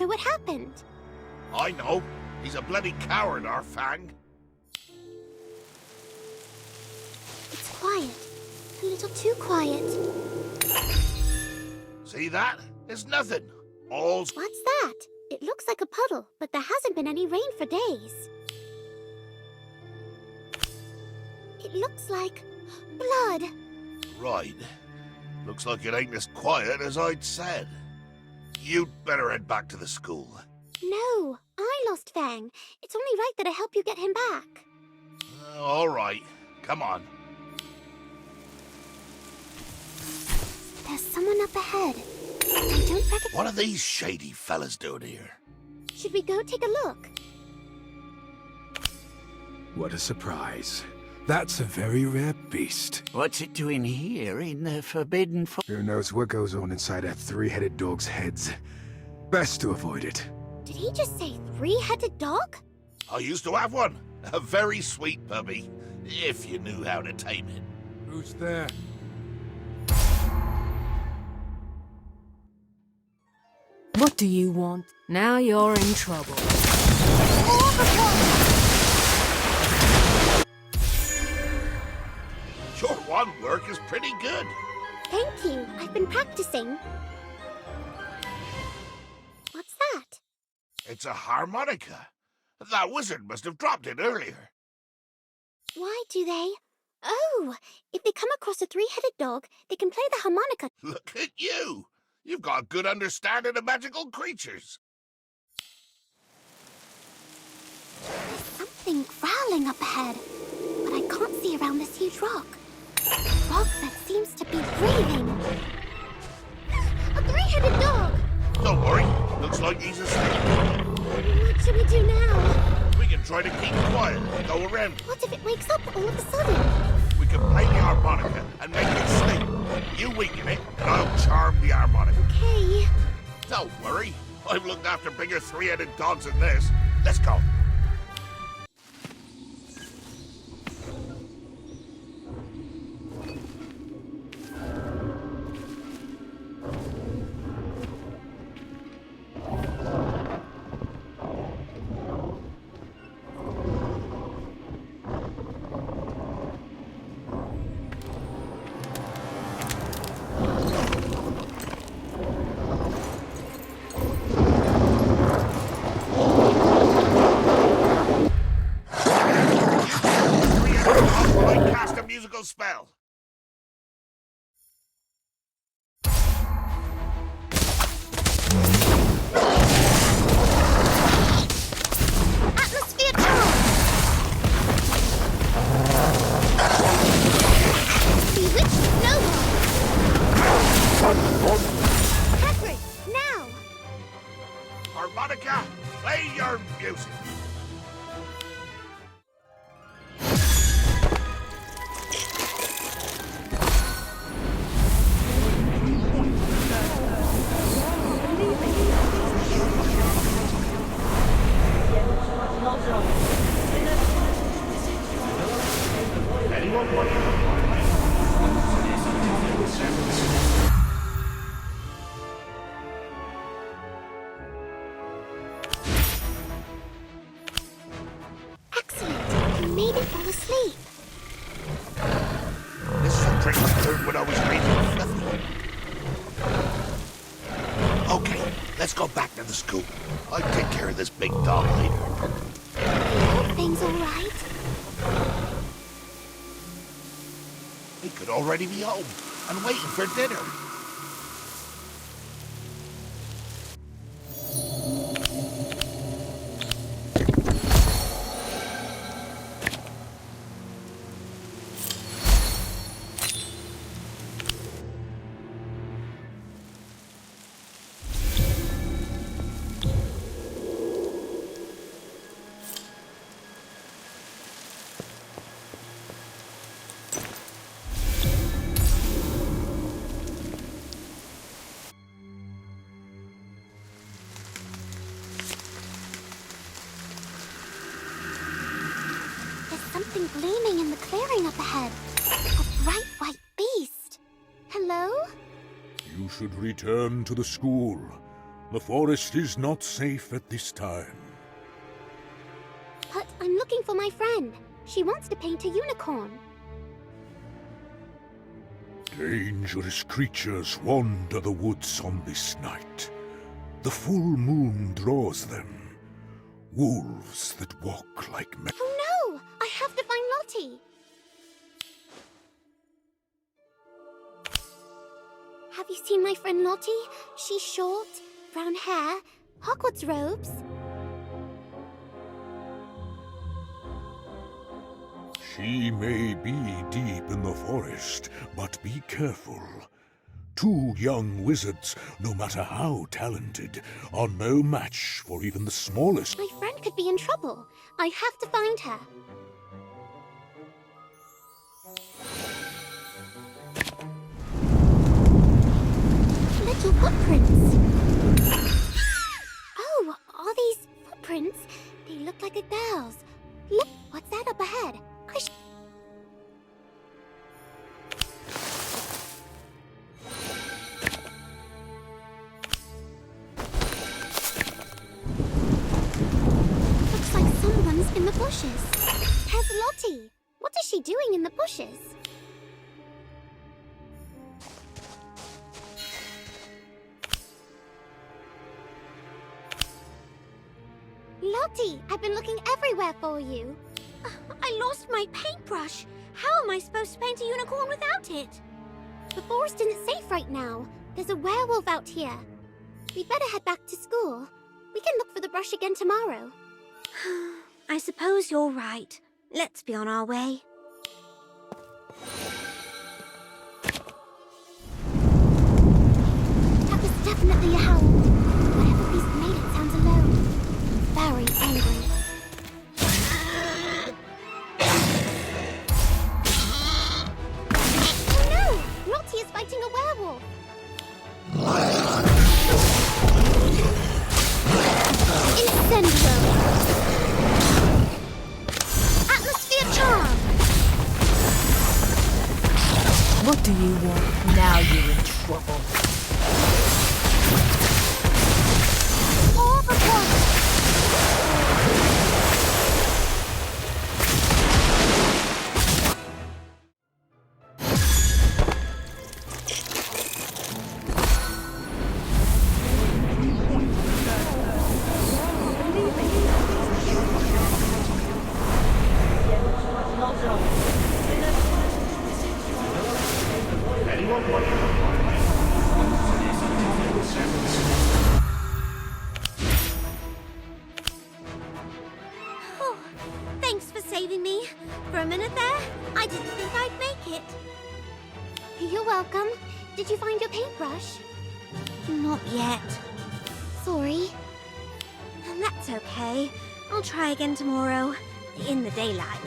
Father what happened. I know. He's a bloody coward, our Fang. It's quiet. A little too quiet. See that? It's nothing. All's... What's that? It looks like a puddle, but there hasn't been any rain for days. It looks like blood. Right. Looks like it ain't as quiet as I'd said. You'd better head back to the school. No, I lost Fang. It's only right that I help you get him back. All right. Come on. There's someone up ahead. I don't recognize... What are these shady fellas doing here? Should we go take a look? What a surprise. That's a very rare beast. What's it doing here in the Forbidden Forest? Who knows what goes on inside that three-headed dog's heads. Best to avoid it. Did he just say three-headed dog? I used to have one. A very sweet puppy. If you knew how to tame it. Who's there? What do you want? Now you're in trouble. Your one work is pretty good. Thank you. I've been practicing. What's that? It's a harmonica. That wizard must have dropped it earlier. Why do they? Oh, if they come across a three-headed dog, they can play the harmonica. Look at you. You've got a good understanding of magical creatures. There's something growling up ahead, but I can't see around this huge rock. A rock that seems to be breathing. A three-headed dog! Don't worry. Looks like he's asleep. What should we do now? We can try to keep quiet and go around. What if it wakes up all of a sudden? We can play the harmonica and make it sleep. You weaken it, and I'll charm the harmonica. Okay. Don't worry. I've looked after bigger three-headed dogs than this. Let's go. I cast a musical spell. Atmosphere charm! Bewitched snowball! Catherine, now! Harmonica, play your music. Excellent! You made it fall asleep. This is a trick I learned when I was raising Fluffy. Okay, let's go back to the school. I'll take care of this big dog later. Everything's all right. He could already be home and waiting for dinner. Something gleaming in the clearing up ahead. A bright white beast. Hello? You should return to the school. The forest is not safe at this time. But I'm looking for my friend. She wants to paint a unicorn. Dangerous creatures wander the woods on this night. The full moon draws them. Wolves that walk like men. Oh no! I have to find Lottie! Have you seen my friend Lottie? She's short, brown hair, Hogwarts robes. She may be deep in the forest, but be careful. Two young wizards, no matter how talented, are no match for even the smallest. My friend could be in trouble. I have to find her. Little footprints. Oh, are these footprints? They look like a girl's. Look, what's that up ahead? Looks like someone's in the bushes. There's Lottie. What is she doing in the bushes? Lottie, I've been looking everywhere for you. I lost my paintbrush. How am I supposed to paint a unicorn without it? The forest isn't safe right now. There's a werewolf out here. We'd better head back to school. We can look for the brush again tomorrow. I suppose you're right. Let's be on our way. That was definitely a howl. Whatever beast made it sounds alone. Very angry. Oh no! Lottie is fighting a werewolf. Incendio! Atmosphere charm! What do you want? Now you're in trouble. All the one! Oh, thanks for saving me. For a minute there, I didn't think I'd make it. You're welcome. Did you find your paintbrush? Not yet. Sorry. That's okay. I'll try again tomorrow, in the daylight.